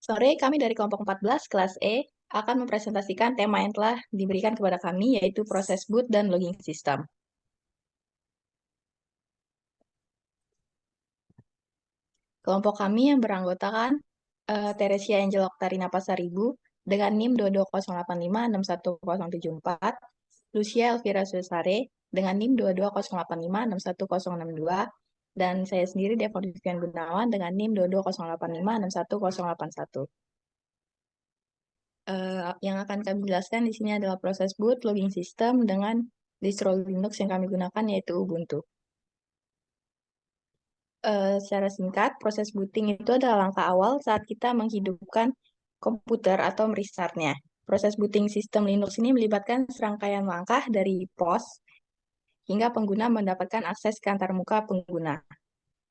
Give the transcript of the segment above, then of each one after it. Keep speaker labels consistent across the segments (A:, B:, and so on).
A: Sore, kami dari kelompok 14 kelas E akan mempresentasikan tema yang telah diberikan kepada kami, yaitu proses boot dan logging system. Kelompok kami yang beranggotakan Teresia Angel Oktarina Pasaribu dengan NIM 220856174, Lucia Elvira Susare dengan NIM 220856162, dan saya sendiri Devon Vivian Gunawan dengan NIM 220856181. Yang akan kami jelaskan di sini adalah proses boot logging system dengan distro Linux yang kami gunakan yaitu Ubuntu. Secara singkat, proses booting itu adalah langkah awal saat kita menghidupkan komputer atau merestartnya. Proses booting sistem Linux ini melibatkan serangkaian langkah dari POS hingga pengguna mendapatkan akses ke antarmuka pengguna.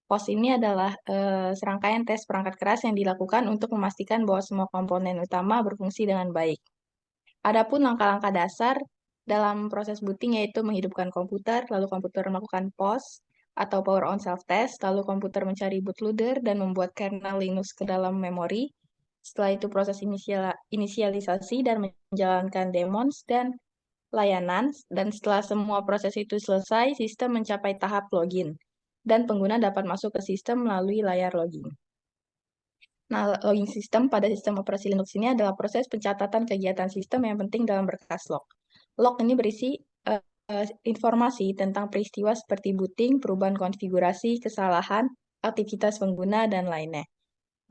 A: POS ini adalah serangkaian tes perangkat keras yang dilakukan untuk memastikan bahwa semua komponen utama berfungsi dengan baik. Adapun langkah-langkah dasar dalam proses booting yaitu menghidupkan komputer, lalu komputer melakukan POS atau power on self test, lalu komputer mencari bootloader dan membuat kernel Linux ke dalam memori. Setelah itu proses inisialisasi dan menjalankan daemons dan layanan, dan setelah semua proses itu selesai, sistem mencapai tahap login, dan pengguna dapat masuk ke sistem melalui layar login. Nah, logging system pada sistem operasi Linux ini adalah proses pencatatan kegiatan sistem yang penting dalam berkas log. Log ini berisi informasi tentang peristiwa seperti booting, perubahan konfigurasi, kesalahan, aktivitas pengguna, dan lainnya.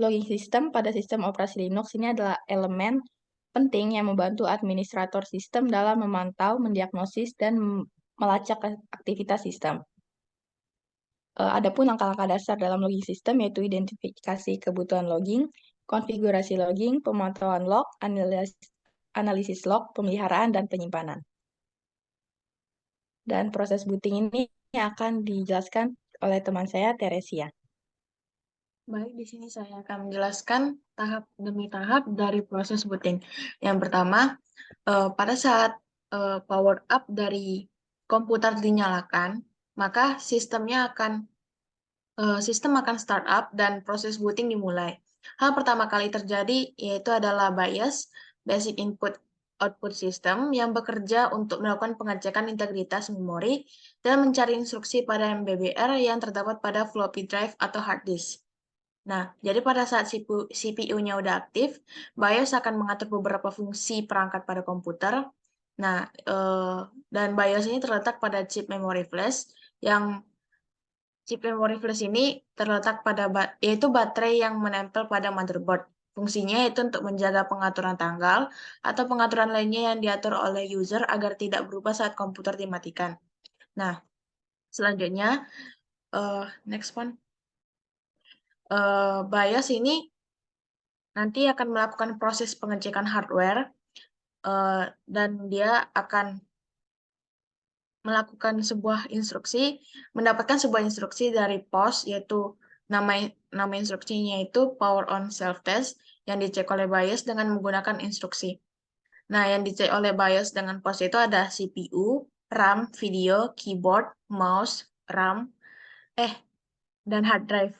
A: Logging system pada sistem operasi Linux ini adalah elemen penting yang membantu administrator sistem dalam memantau, mendiagnosis, dan melacak aktivitas sistem. Adapun langkah-langkah dasar dalam logging system yaitu identifikasi kebutuhan logging, konfigurasi logging, pemantauan log, analisis log, pemeliharaan, dan penyimpanan. Dan proses booting ini akan dijelaskan oleh teman saya, Teresia.
B: Baik, di sini saya akan menjelaskan tahap demi tahap dari proses booting. Yang pertama, pada saat power up dari komputer dinyalakan, maka sistem akan start up dan proses booting dimulai. Hal pertama kali terjadi yaitu adalah BIOS, Basic Input Output System, yang bekerja untuk melakukan pengecekan integritas memori dan mencari instruksi pada MBBR yang terdapat pada floppy drive atau hard disk. Nah, jadi pada saat CPU-nya udah aktif, BIOS akan mengatur beberapa fungsi perangkat pada komputer. Nah, dan BIOS ini terletak pada chip memory flash, yang chip memory flash ini terletak pada yaitu baterai yang menempel pada motherboard. Fungsinya yaitu untuk menjaga pengaturan tanggal atau pengaturan lainnya yang diatur oleh user agar tidak berubah saat komputer dimatikan. Nah, selanjutnya, next one. BIOS ini nanti akan melakukan proses pengecekan hardware dan dia akan mendapatkan sebuah instruksi dari POS, yaitu nama instruksinya itu power on self test, yang dicek oleh BIOS dengan menggunakan instruksi. Nah, yang dicek oleh BIOS dengan POS itu ada CPU, RAM, video, keyboard, mouse, RAM, dan hard drive.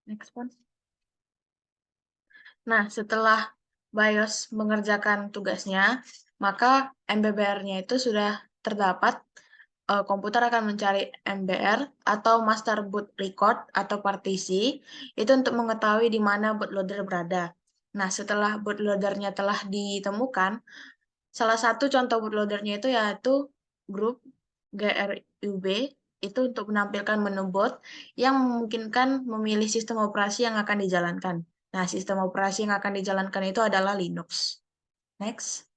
B: Next one. Nah, setelah BIOS mengerjakan tugasnya, maka MBBR-nya itu sudah terdapat. Komputer akan mencari MBR atau Master Boot Record atau partisi, itu untuk mengetahui di mana bootloader berada. Nah, setelah bootloadernya telah ditemukan, salah satu contoh bootloadernya itu yaitu grup GRUB, itu untuk menampilkan menu boot yang memungkinkan memilih sistem operasi yang akan dijalankan. Nah, sistem operasi yang akan dijalankan itu adalah Linux. Next.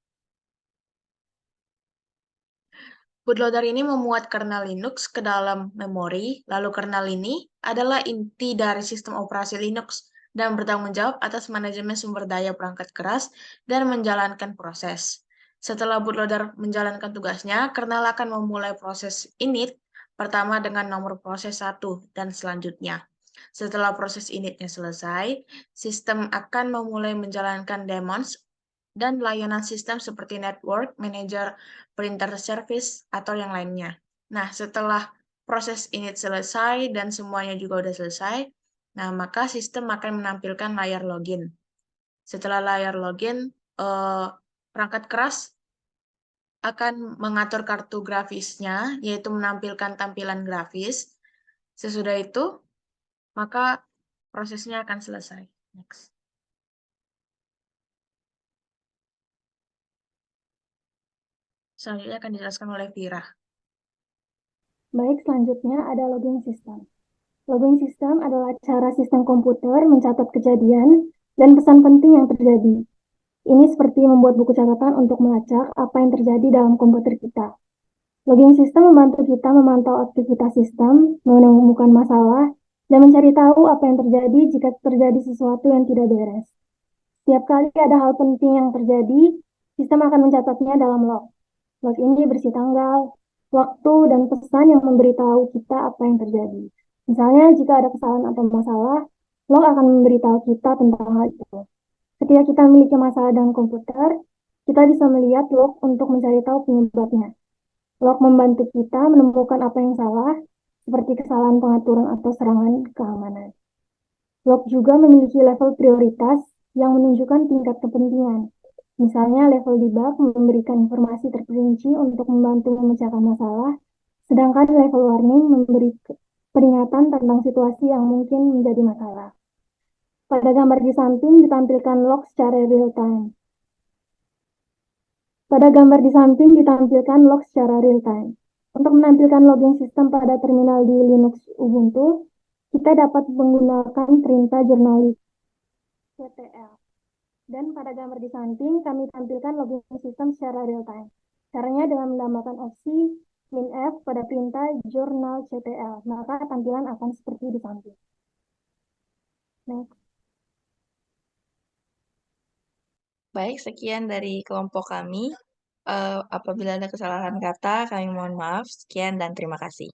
B: Bootloader ini memuat kernel Linux ke dalam memori, lalu kernel ini adalah inti dari sistem operasi Linux dan bertanggung jawab atas manajemen sumber daya perangkat keras dan menjalankan proses. Setelah bootloader menjalankan tugasnya, kernel akan memulai proses init pertama dengan nomor proses 1 dan selanjutnya. Setelah proses initnya selesai, sistem akan memulai menjalankan daemons dan layanan sistem seperti network, manager, printer service, atau yang lainnya. Nah, setelah proses init selesai dan semuanya juga udah selesai, Nah, maka sistem akan menampilkan layar login. Setelah layar login, perangkat keras akan mengatur kartu grafisnya, yaitu menampilkan tampilan grafis. Sesudah itu, maka prosesnya akan selesai. Next. Selanjutnya akan dijelaskan oleh Vira.
C: Baik, selanjutnya ada logging system. Logging system adalah cara sistem komputer mencatat kejadian dan pesan penting yang terjadi. Ini seperti membuat buku catatan untuk melacak apa yang terjadi dalam komputer kita. Logging system membantu kita memantau aktivitas sistem, menemukan masalah, dan mencari tahu apa yang terjadi jika terjadi sesuatu yang tidak beres. Setiap kali ada hal penting yang terjadi, sistem akan mencatatnya dalam log. Log ini berisi tanggal, waktu, dan pesan yang memberitahu kita apa yang terjadi. Misalnya, jika ada kesalahan atau masalah, log akan memberitahu kita tentang hal itu. Ketika kita memiliki masalah dengan komputer, kita bisa melihat log untuk mencari tahu penyebabnya. Log membantu kita menemukan apa yang salah, seperti kesalahan pengaturan atau serangan keamanan. Log juga memiliki level prioritas yang menunjukkan tingkat kepentingan. Misalnya, level debug memberikan informasi terperinci untuk membantu memecahkan masalah, sedangkan level warning memberi peringatan tentang situasi yang mungkin menjadi masalah. Pada gambar di samping ditampilkan log secara real time. Untuk menampilkan logging sistem pada terminal di Linux Ubuntu, kita dapat menggunakan perintah jurnal ctl. Dan pada gambar di samping, kami tampilkan logging sistem secara real time. Caranya dengan menambahkan opsi -f pada perintah jurnal ctl, maka tampilan akan seperti di samping. Next.
A: Baik, sekian dari kelompok kami. Apabila ada kesalahan kata, kami mohon maaf. Sekian dan terima kasih.